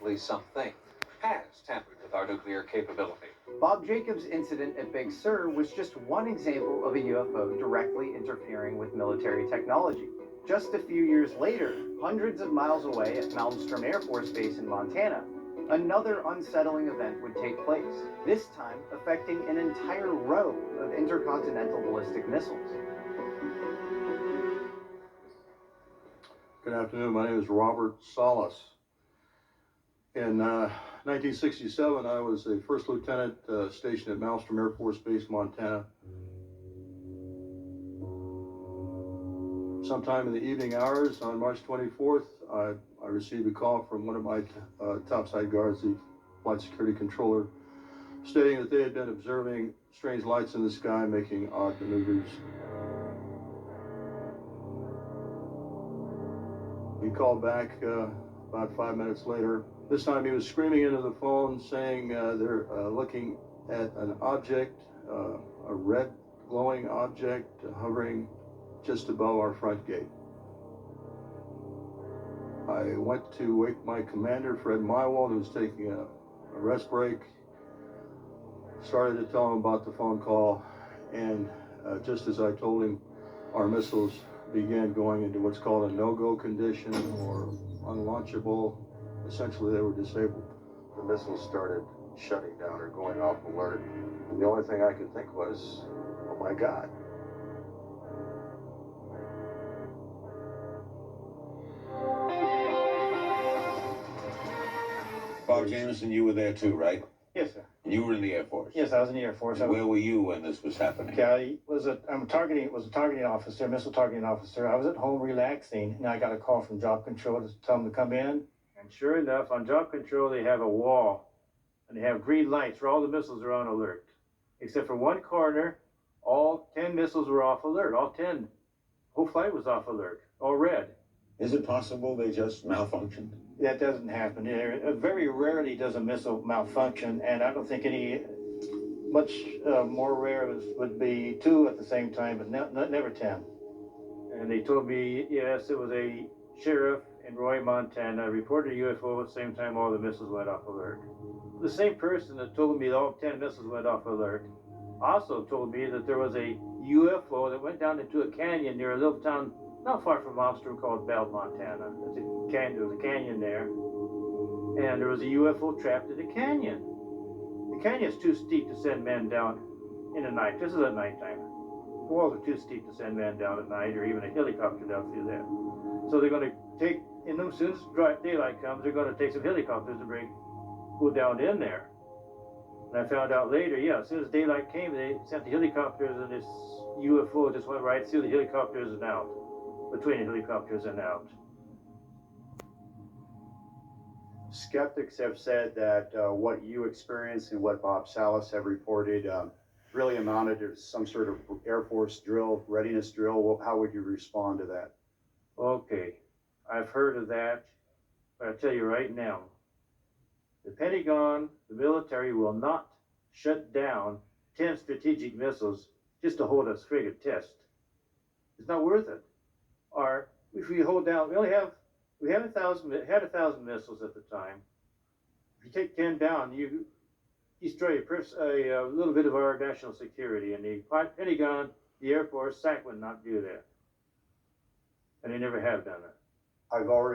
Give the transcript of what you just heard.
least something, has tampered with our nuclear capability. Bob Jacobs' incident at Big Sur was just one example of a UFO directly interfering with military technology. Just a few years later, hundreds of miles away at Malmstrom Air Force Base in Montana, another unsettling event would take place, this time affecting an entire row of intercontinental ballistic missiles. Good afternoon, my name is Robert Salas. In 1967, I was a first lieutenant stationed at Malmstrom Air Force Base, Montana. Sometime in the evening hours on March 24th, I received a call from one of my topside guards, the flight security controller, stating that they had been observing strange lights in the sky making odd maneuvers. He called back about 5 minutes later. This time he was screaming into the phone saying they're looking at an object, a red glowing object hovering just above our front gate. I went to wake my commander, Fred Mywald, who was taking a rest break, started to tell him about the phone call, and just as I told him, our missiles began going into what's called a no-go condition or unlaunchable. Essentially, they were disabled. The missiles started shutting down or going off alert. And the only thing I could think was, oh my God. Bob Jameson, you were there too, right? Yes, sir. And you were in the Air Force? Yes, I was in the Air Force. Where were you when this was happening? Okay, I was a targeting officer, missile targeting officer. I was at home relaxing, and I got a call from Job Control to tell them to come in. And sure enough, on Job Control, they have a wall, and they have green lights where all the missiles are on alert. Except for one corner, all 10 missiles were off alert. All 10. Whole flight was off alert, all red. Is it possible they just malfunctioned? That doesn't happen. Very rarely does a missile malfunction, and I don't think much more rare would be 2 at the same time, but never 10. And they told me, yes, it was a sheriff in Roy, Montana, reported a UFO at the same time all the missiles went off alert. The same person that told me that all 10 missiles went off alert also told me that there was a UFO that went down into a canyon near a little town not far from Malmstrom called Bell, Montana. There was a canyon there, and there was a UFO trapped in the canyon. The canyon's too steep to send men down in the night. This is at nighttime. The walls are too steep to send men down at night, or even a helicopter down through there. So they're going to take, as soon as daylight comes, they're going to take some helicopters and go down in there. And I found out later, yeah, as soon as daylight came, they sent the helicopters, and this UFO just went right through the helicopters and out. Between the helicopters and out. Skeptics have said that what you experienced and what Bob Salas have reported really amounted to some sort of Air Force drill, readiness drill. Well, how would you respond to that? Okay, I've heard of that, but I'll tell you right now, the Pentagon, the military will not shut down 10 strategic missiles just to hold a frigate test. It's not worth it. Or if we hold down, we had 1,000 missiles at the time. If you take 10 down, you destroy a little bit of our national security. And the Pentagon, the Air Force, SAC would not do that. And they never have done it. I've already